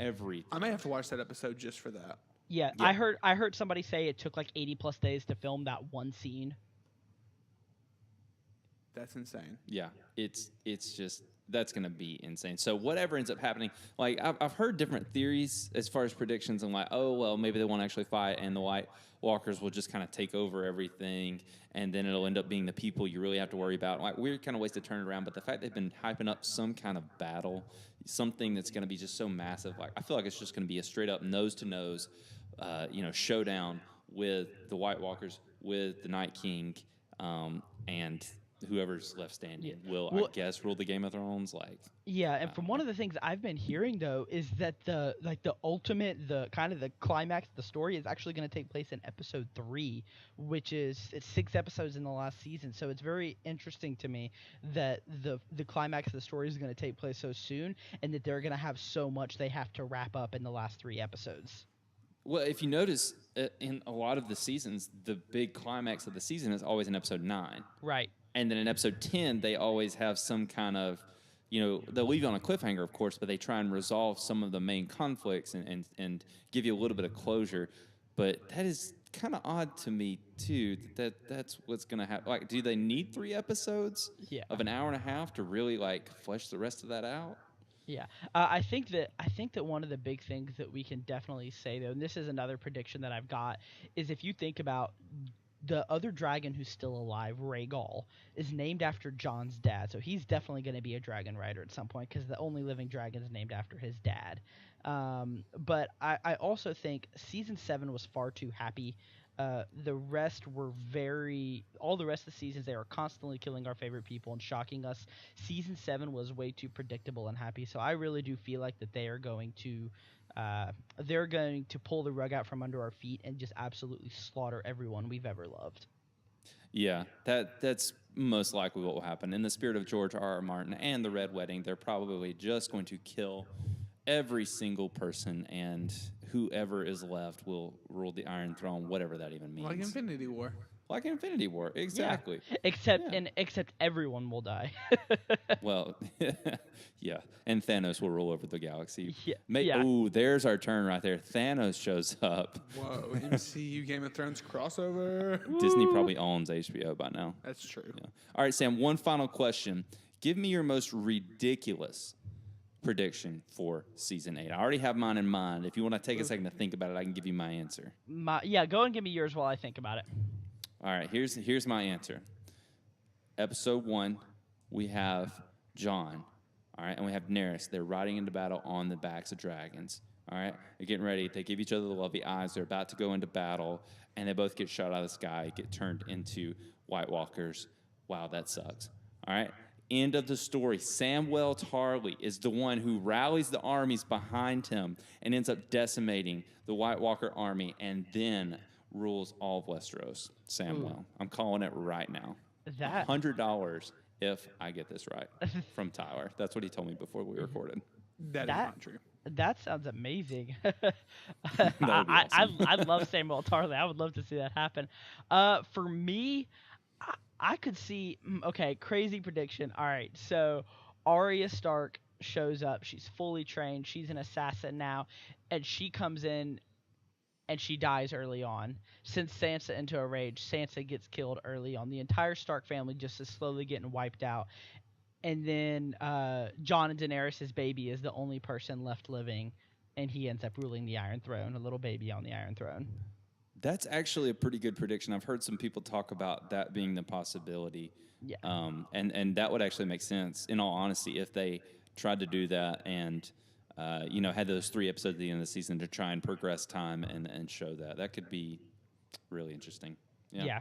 everything. I may have to watch that episode just for that. Yeah, Yeah. I heard somebody say it took like 80 plus days to film that one scene. That's insane. Yeah, it's just, that's going to be insane. So whatever ends up happening, like I've heard different theories as far as predictions. I'm like, oh, well, maybe they won't actually fight and the White Walkers will just kind of take over everything, and then it'll end up being the people you really have to worry about. Like, weird kind of ways to turn it around, but the fact they've been hyping up some kind of battle, something that's going to be just so massive, like I feel like it's just going to be a straight up nose-to-nose, showdown with the White Walkers, with the Night King, and whoever's left standing will, I guess, rule the Game of Thrones. Like, yeah, and from one of the things I've been hearing though is that the ultimate, the kind of the climax of the story is actually going to take place in episode 3, which is, it's 6 episodes in the last season. So it's very interesting to me that the climax of the story is going to take place so soon, and that they're going to have so much they have to wrap up in the last 3 episodes. Well, if you notice, in a lot of the seasons, the big climax of the season is always in episode 9. Right. And then in episode 10, they always have some kind of, they'll leave you on a cliffhanger, of course, but they try and resolve some of the main conflicts and give you a little bit of closure. But that is kind of odd to me, too, that's what's going to happen. Like, do they need 3 episodes of an hour and a half to really, like, flesh the rest of that out? Yeah, I think that one of the big things that we can definitely say, though, and this is another prediction that I've got, is if you think about the other dragon who's still alive, Rhaegal, is named after Jon's dad, so he's definitely going to be a dragon rider at some point because the only living dragon is named after his dad. But I also think season 7 was far too happy. The rest were all the rest of the seasons, they were constantly killing our favorite people and shocking us. Season 7 was way too predictable and happy, so I really do feel like that they're going to pull the rug out from under our feet and just absolutely slaughter everyone we've ever loved. Yeah, that's most likely what will happen. In the spirit of George R.R. Martin and the Red Wedding, they're probably just going to kill every single person, and whoever is left will rule the Iron Throne, whatever that even means. Like Infinity War. Like Infinity War, exactly. Yeah. Except everyone will die. Well, yeah, and Thanos will rule over the galaxy. Yeah. Ooh, there's our turn right there. Thanos shows up. Whoa, MCU Game of Thrones crossover. Disney probably owns HBO by now. That's true. Yeah. All right, Sam, one final question. Give me your most ridiculous prediction for season 8. I already have mine in mind. If you want to take a second to think about it, I can give you my answer. Go and give me yours while I think about it. All right, here's my answer. Episode 1, we have Jon, all right, and we have Daenerys. They're riding into battle on the backs of dragons, all right? They're getting ready. They give each other the lovey eyes. They're about to go into battle, and they both get shot out of the sky, get turned into White Walkers. Wow, that sucks, all right? End of the story. Samwell Tarly is the one who rallies the armies behind him and ends up decimating the White Walker army and then rules all of Westeros. Samwell. I'm calling it right now. $100 if I get this right from Tyler. That's what he told me before we recorded. That is not true. That sounds amazing. That would be awesome. I love Samuel Tarly. I would love to see that happen. For me, I could see. Okay, crazy prediction. All right, so Arya Stark shows up. She's fully trained. She's an assassin now, and she comes in and she dies early on. Sends Sansa into a rage. Sansa gets killed early on. The entire Stark family just is slowly getting wiped out. And then Jon and Daenerys' baby is the only person left living, and he ends up ruling the Iron Throne, a little baby on the Iron Throne. That's actually a pretty good prediction. I've heard some people talk about that being the possibility. Yeah. And that would actually make sense, in all honesty, if they tried to do that and had those 3 episodes at the end of the season to try and progress time and show that. That could be really interesting. Yeah.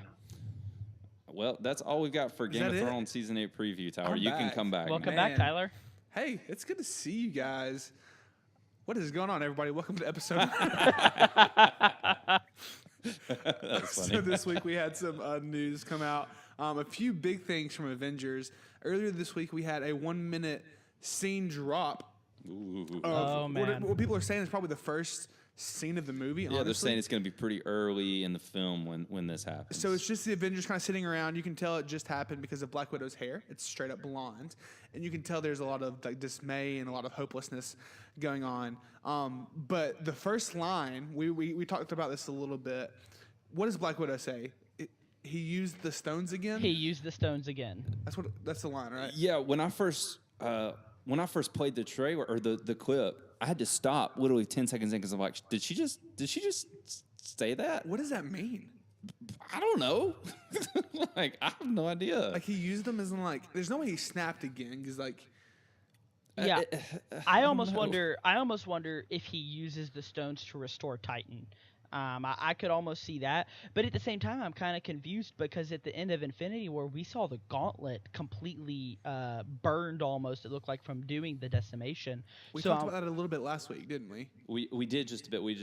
Well, that's all we've got for Game of Thrones Season 8 preview, Tyler. You can come back. Welcome back, Tyler. Hey, it's good to see you guys. What is going on, everybody? Welcome to episode. That's funny. So this week we had some news come out. A few big things from Avengers. Earlier this week we had a 1-minute scene drop. Ooh. Oh, man. What people are saying is probably the first scene of the movie. Yeah, they're saying it's going to be pretty early in the film when this happens. So it's just the Avengers kind of sitting around. You can tell it just happened because of Black Widow's hair. It's straight up blonde, and you can tell there's a lot of like dismay and a lot of hopelessness going on. But the first line, we talked about this a little bit. What does Black Widow say? He used the stones again. He used the stones again. That's the line, right? Yeah, when I first played the trailer or the clip, I had to stop literally 10 seconds in because I'm like, did she just say that? What does that mean? I don't know. Like, I have no idea. Like he used them as in like, there's no way he snapped again because like. Yeah, I almost wonder if he uses the stones to restore Titan. I could almost see that, but at the same time, I'm kind of confused because at the end of Infinity War, we saw the gauntlet completely burned almost. It looked like from doing the decimation. We talked about that a little bit last week, didn't we? We did just a bit. We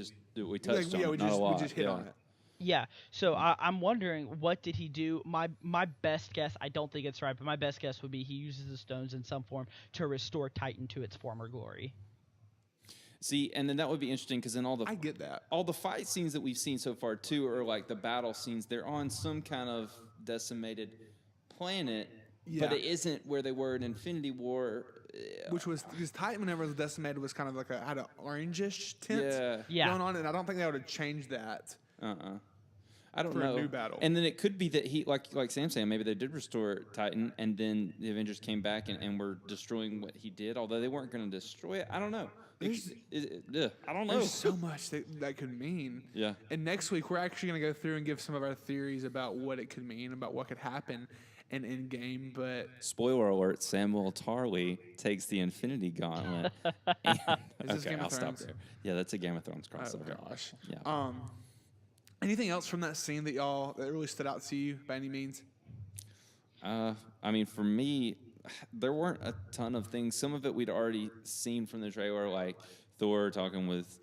touched on it, not a lot. We just hit on it. Yeah, so I'm wondering, what did he do? My best guess, I don't think it's right, but my best guess would be he uses the stones in some form to restore Titan to its former glory. See, and then that would be interesting because then I get that. all the fight scenes that we've seen so far too are like the battle scenes. They're on some kind of decimated planet, but Yeah. it isn't where they were in Infinity War. Which was because Titan, whenever it was decimated, was kind of like had an orangish tint Yeah. going on, and I don't think they would have changed that. I don't For a know. new battle. And then it could be that he, like Sam saying, maybe they did restore Titan, and then the Avengers came back and were destroying what he did, although they weren't going to destroy it. I don't know. I don't know. There's so much that could mean. Yeah. And next week, we're actually going to go through and give some of our theories about what it could mean, about what could happen in Endgame. But Spoiler alert: Samuel Tarly takes the Infinity Gauntlet. And, Is this Game of I'll stop Thrones? there. Yeah, that's a Game of Thrones oh crossover. gosh. Yeah. Anything else from that scene that really stood out to you by any means? I mean, for me, there weren't a ton of things. Some of it we'd already seen from the trailer, like Thor talking with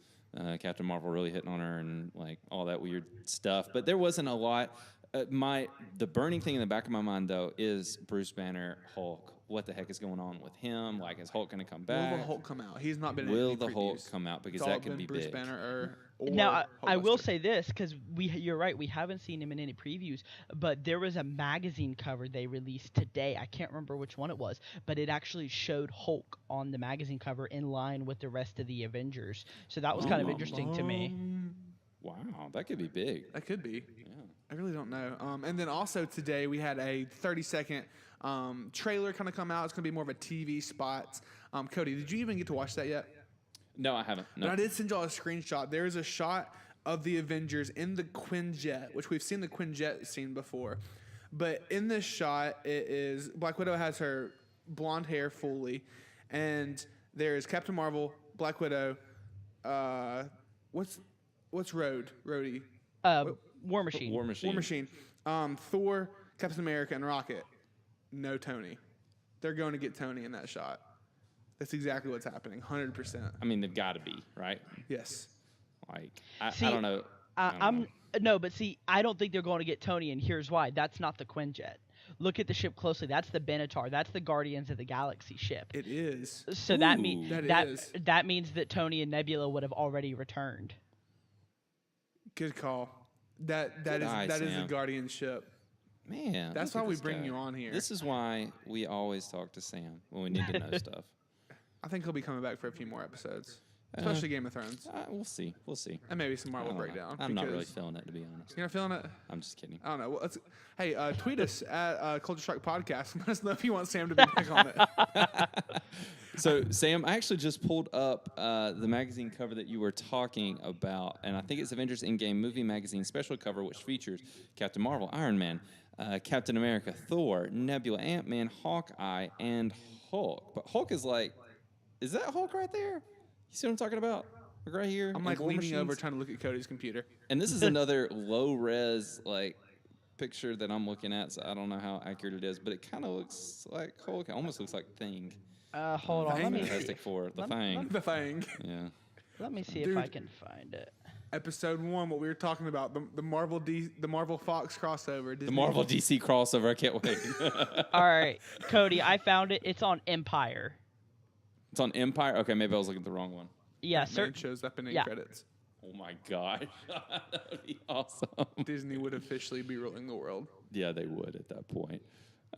Captain Marvel, really hitting on her, and like all that weird stuff. But there wasn't a lot. The burning thing in the back of my mind though is Bruce Banner, Hulk. What the heck is going on with him? Like, is Hulk going to come back? Will the Hulk come out? He's not been. Will in any the Hulk previews. come out? Because It's all that could been be Bruce big. Banner or Now, I will Hulkbuster. say this because you're right. We haven't seen him in any previews, but there was a magazine cover they released today. I can't remember which one it was, but it actually showed Hulk on the magazine cover in line with the rest of the Avengers. So that was kind of interesting to me. Wow, that could be big. That could be. Yeah. I really don't know. And then also today we had a 30-second trailer kind of come out. It's going to be more of a TV spot. Cody, did you even get to watch that yet? No, I haven't. No. But I did send y'all a screenshot. There's a shot of the Avengers in the Quinjet, which we've seen the Quinjet scene before. But in this shot, it is Black Widow has her blonde hair fully, and there is Captain Marvel, Black Widow. What's Rhodey? War Machine. War Machine. War Machine. Thor, Captain America, and Rocket. No Tony. They're going to get Tony in that shot. That's exactly what's happening. 100%. I mean, they've got to be, right? Yes. Like, See, I don't know. I don't know. No, but see, I don't think they're going to get Tony, and here's why. That's not the Quinjet. Look at the ship closely. That's the Benatar. That's the Guardians of the Galaxy ship. It is. So that Ooh. means That is. that means that Tony and Nebula would have already returned. Good call. That Good eye, is the Sam. Guardian ship. Man, That's look why at we this bring guy. you on here. This is why we always talk to Sam when we need to know stuff. I think he'll be coming back for a few more episodes, especially Game of Thrones, We'll see. We'll see. and maybe some I Marvel don't know. breakdown. I'm not really because- feeling it, to be honest. You're not feeling it? I'm just kidding. I don't know. Well, hey, tweet us at Culture Strike Podcast. Let us know if you want Sam to be back on it. So, Sam, I actually just pulled up the magazine cover that you were talking about, and I think it's Avengers Endgame Movie Magazine special cover, which features Captain Marvel, Iron Man, Captain America, Thor, Nebula, Ant-Man, Hawkeye, and Hulk. But Hulk is like, is that Hulk right there? You see what I'm talking about? Like right here? I'm in like War leaning over Machines? trying to look at Cody's computer. And this is another low-res, like, picture that I'm looking at, so I don't know how accurate it is, but it kind of looks like Hulk. It almost looks like Thing. Hold on. Let me Fantastic Four, the let- Thing. The Thing. Yeah. let me see Dude. if I can find it. Episode 1, what we were talking about, the Marvel Fox crossover. The Marvel DC crossover. I can't wait. All right, Cody, I found it. It's on Empire. It's on Empire. Okay, maybe I was looking at the wrong one. Yeah, Man sir. shows up in end Yeah. credits. Oh my gosh, that would be awesome. Disney would officially be ruling the world. Yeah, they would at that point.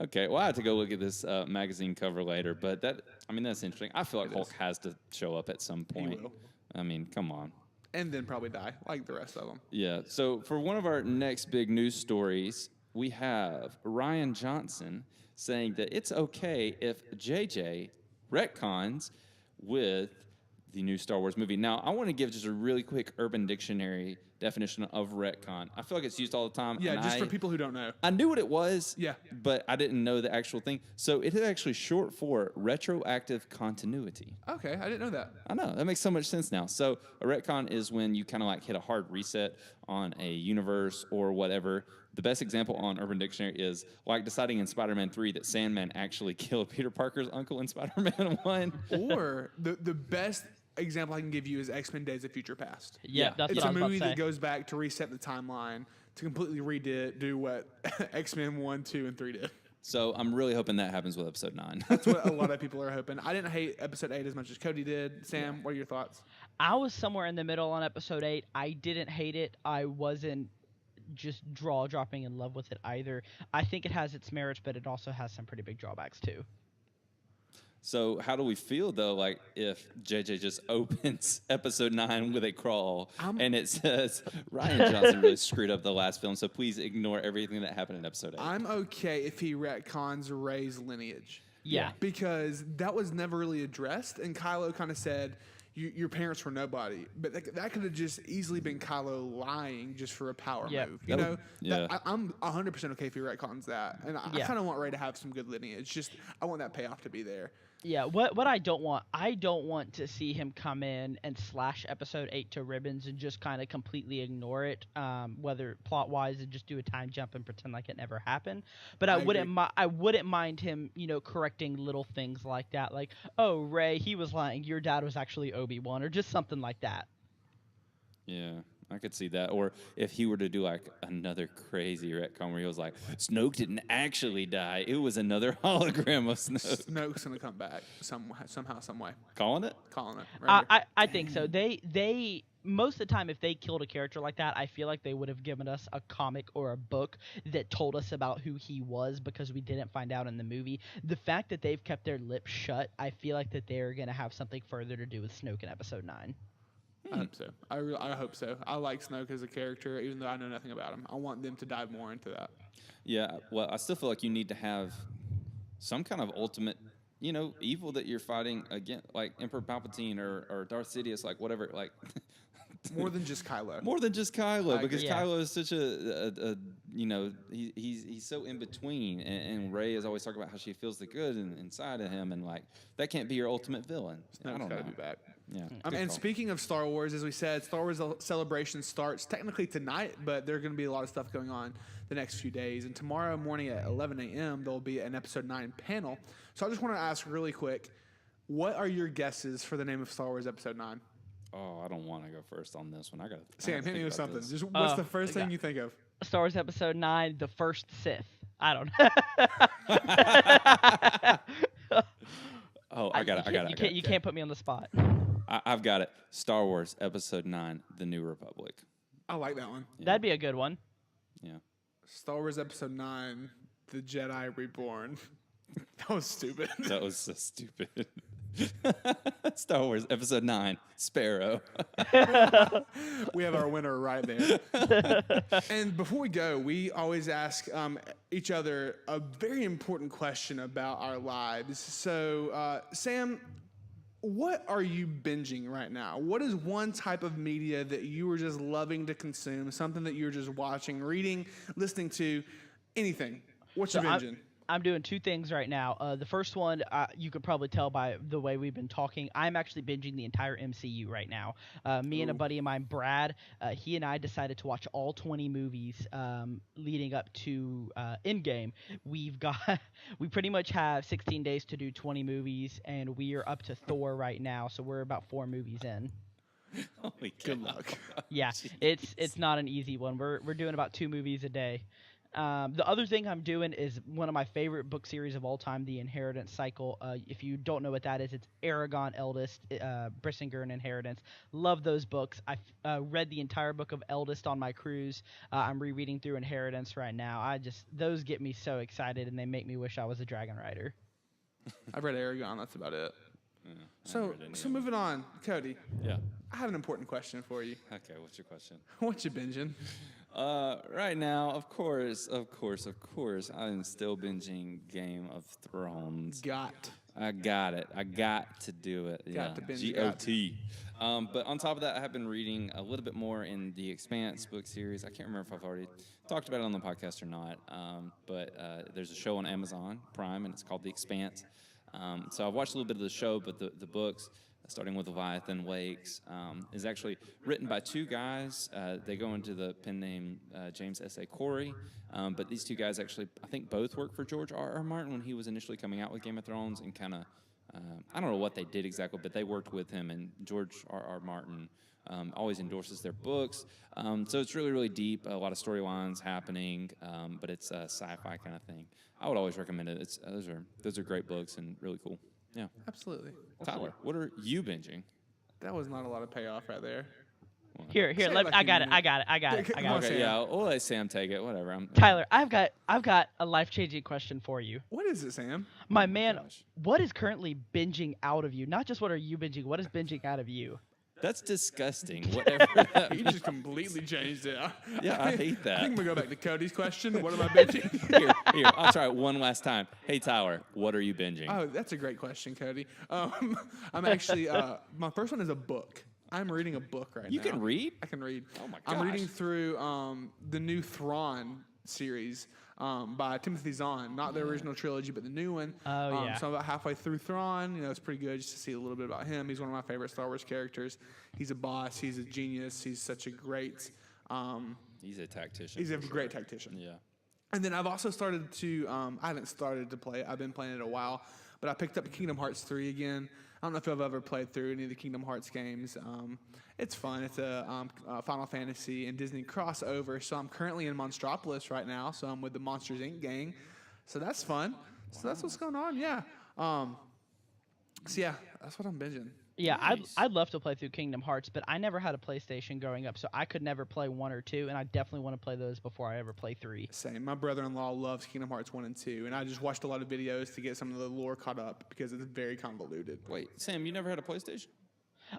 Okay, well, I have to go look at this magazine cover later, but that's interesting. I feel like Hulk has to show up at some point. will. I mean, come on. And then probably die, like the rest of them. Yeah. So for one of our next big news stories, we have Ryan Johnson saying that it's okay if JJ retcons with the new Star Wars movie. Now, I want to give just a really quick Urban Dictionary definition of retcon. I feel like it's used all the time. Yeah, and just for people who don't know. I knew what it was, Yeah. but I didn't know the actual thing. So it is actually short for retroactive continuity. Okay, I didn't know that. I know, that makes so much sense now. So a retcon is when you kind of like hit a hard reset on a universe or whatever. The best example on Urban Dictionary is like deciding in Spider-Man 3 that Sandman actually killed Peter Parker's uncle in Spider-Man 1. Or the best example I can give you is X-Men Days of Future Past. Yeah, that's It's what I a was about movie to say. that goes back to reset the timeline to completely do what X-Men 1, 2, and 3 did. So I'm really hoping that happens with episode 9. That's what a lot of people are hoping. I didn't hate episode 8 as much as Cody did. Sam, what are your thoughts? I was somewhere in the middle on episode 8. I didn't hate it. I wasn't just dropping in love with it either. I think it has its merits, but it also has some pretty big drawbacks too. So how do we feel though? Like if JJ just opens episode 9 with a crawl and it says Ryan Johnson really screwed up the last film, so please ignore everything that happened in episode 8. I'm okay if he retcons Rey's lineage. Yeah. Because that was never really addressed, and Kylo kind of said, your parents were nobody. But that could have just easily been Kylo lying just for a power move. You know? I'm 100% okay if he retcons that. And I kind of want Rey to have some good lineage. Just I want that payoff to be there. Yeah, what I don't want to see him come in and slash episode 8 to ribbons and just kind of completely ignore it, whether plot wise and just do a time jump and pretend like it never happened. But I wouldn't mind him, correcting little things like that, like, oh, Rey, he was lying, your dad was actually Obi-Wan, or just something like that. Yeah, I could see that. Or if he were to do like another crazy retcon where he was like, Snoke didn't actually die. It was another hologram of Snoke. Snoke's going to come back somehow, some way. Calling it? Calling it. Right I think so. They most of the time, if they killed a character like that, I feel like they would have given us a comic or a book that told us about who he was, because we didn't find out in the movie. The fact that they've kept their lips shut, I feel like that they're going to have something further to do with Snoke in episode 9. I hope so. I hope so. I like Snoke as a character, even though I know nothing about him. I want them to dive more into that. Yeah, well, I still feel like you need to have some kind of ultimate, evil that you're fighting against, like Emperor Palpatine or Darth Sidious, like whatever, like. More than just Kylo. More than just Kylo, because Kylo is such he's so in between, and Rey is always talking about how she feels the good inside of him, and like that can't be your ultimate villain. Snoke's I don't know. Be back. Yeah. And speaking of Star Wars, as we said, Star Wars Celebration starts technically tonight, but there's going to be a lot of stuff going on the next few days. And tomorrow morning at 11 a.m., there'll be an episode 9 panel. So I just want to ask really quick, what are your guesses for the name of Star Wars episode 9? Oh, I don't want to go first on this one. Sam, hit me with something. Just what's the first thing you think of? Star Wars Episode 9, The First Sith. I don't know. Oh, I got it. You can't put me on the spot. I've got it. Star Wars Episode 9, The New Republic. I like that one. Yeah. That'd be a good one. Yeah. Star Wars Episode 9, The Jedi Reborn. That was stupid. That was so stupid. Star Wars Episode 9, Sparrow. We have our winner right there. And before we go, we always ask each other a very important question about our lives. So, Sam, what are you binging right now? What is one type of media that you are just loving to consume, something that you're just watching, reading, listening to, anything? What's your binging? I'm doing two things right now. The first one, you could probably tell by the way we've been talking, I'm actually binging the entire MCU right now. Me and a buddy of mine, Brad, he and I decided to watch all 20 movies leading up to Endgame. We pretty much have 16 days to do 20 movies, and we are up to Thor right now, so we're about 4 movies in. Holy Good luck. Yeah, it's not an easy one. We're doing about 2 movies a day. The other thing I'm doing is one of my favorite book series of all time, The Inheritance Cycle. If you don't know what that is, it's Aragon, Eldest, Brissinger, and Inheritance. Love those books. I read the entire book of Eldest on my cruise. I'm rereading through Inheritance right now. Those get me so excited, and they make me wish I was a dragon rider. I've read Aragon. That's about it. Yeah, So moving on, Cody. Yeah. I have an important question for you. Okay, what's your question? What you binging? Right now, of course, I am still binging Game of Thrones. I got it. I got to do it. Got to binge. GOT. But on top of that, I have been reading a little bit more in the Expanse book series. I can't remember if I've already talked about it on the podcast or not. But there's a show on Amazon Prime, and it's called The Expanse. So I've watched a little bit of the show, but the books, starting with Leviathan Wakes, is actually written by 2 guys. They go into the pen name James S.A. Corey, but these 2 guys actually, I think, both worked for George R.R. Martin when he was initially coming out with Game of Thrones, and kind of, I don't know what they did exactly, but they worked with him, and George R.R. Martin always endorses their books. So it's really, really deep, a lot of storylines happening, but it's a sci-fi kind of thing. I would always recommend it. Those are great books and really cool. Yeah. Absolutely. Tyler, what are you binging? That was not a lot of payoff right there. Here, Say it let like I you got mean it. I it. got it. I got it. I Come got on, it. Sam. Okay, yeah, we'll let Sam take it. Whatever. Tyler, I've got a life-changing question for you. What is it, Sam? My man, gosh. what is currently binging out of you? Not just what are you binging, what is binging out of you? That's disgusting. Whatever. that You means. just completely changed it. Yeah, I hate that. I think I'm gonna go back to Cody's question. What am I binging? Here, I'll try it one last time. Hey, Tyler, what are you binging? Oh, that's a great question, Cody. I'm actually my first one is a book. I'm reading a book right now. You can read? I can read. Oh my I'm reading gosh. through the new Thrawn series by Timothy Zahn, not the original trilogy, but the new one. Oh, yeah. So I'm about halfway through Thrawn. You know, it's pretty good just to see a little bit about him. He's one of my favorite Star Wars characters. He's a boss. He's a genius. He's such a great. He's a tactician. He's a for sure. great tactician. Yeah. And then I've also started to, I haven't started to play it. I've been playing it a while, but I picked up Kingdom Hearts 3 again. I don't know if I've ever played through any of the Kingdom Hearts games. It's fun. It's a Final Fantasy and Disney crossover. So I'm currently in Monstropolis right now. So I'm with the Monsters Inc. gang. So that's fun. So that's what's going on. Yeah. So yeah, that's what I'm binging. Yeah, Nice. I'd love to play through Kingdom Hearts, but I never had a PlayStation growing up, so I could never play 1 or 2, and I definitely want to play those before I ever play 3. Same. My brother-in-law loves Kingdom Hearts 1 and 2, and I just watched a lot of videos to get some of the lore caught up because it's very convoluted. Wait, Sam, you never had a PlayStation?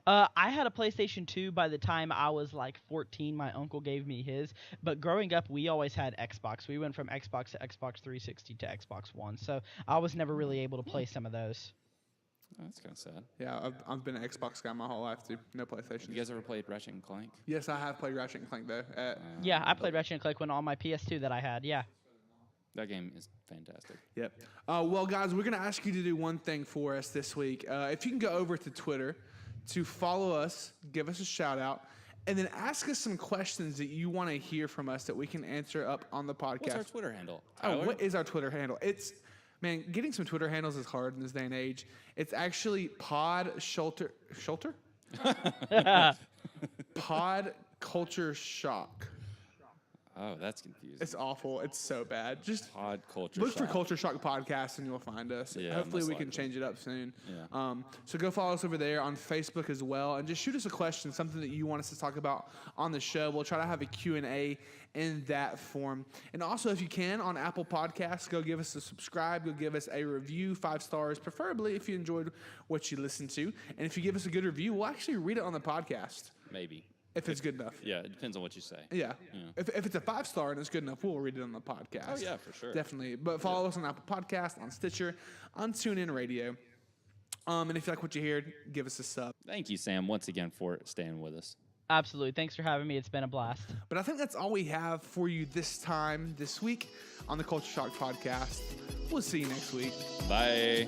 I had a PlayStation 2 by the time I was like 14. My uncle gave me his, but growing up, we always had Xbox. We went from Xbox to Xbox 360 to Xbox One, so I was never really able to play some of those. Oh, that's kind of sad. Yeah, I've been an Xbox guy my whole life too. No PlayStation. You guys ever played Ratchet and Clank? Yes, I have played Ratchet and Clank though. Yeah, I played Ratchet and Clank on my PS2 that I had. Yeah. That game is fantastic. Yep. Well, guys, we're gonna ask you to do one thing for us this week. If you can go over to Twitter to follow us, give us a shout out, and then ask us some questions that you want to hear from us that we can answer up on the podcast. What's our Twitter handle? Oh, Tyler? what is our Twitter handle? It's, man, getting some Twitter handles is hard in this day and age. It's actually Pod Culture Shock. Oh, that's confusing. It's awful. It's so bad. Just Pod Culture look for Shock. Culture Shock Podcast and you'll find us. Yeah, Hopefully most we can likely. change it up soon. Yeah. So go follow us over there on Facebook as well, and just shoot us a question, something that you want us to talk about on the show. We'll try to have a Q&A in that form. And also, if you can, on Apple Podcasts, go give us a subscribe. Go give us a review, 5 stars, preferably if you enjoyed what you listened to. And if you give us a good review, we'll actually read it on the podcast Maybe. if it's good enough. Yeah, it depends on what you say. Yeah. Yeah. If it's a 5-star and it's good enough, we'll read it on the podcast. Oh, yeah, for sure. Definitely. But follow us on Apple Podcast, on Stitcher, on TuneIn Radio. And if you like what you hear, give us a sub. Thank you, Sam, once again for staying with us. Absolutely. Thanks for having me. It's been a blast. But I think that's all we have for you this week on the Culture Shock Podcast. We'll see you next week. Bye.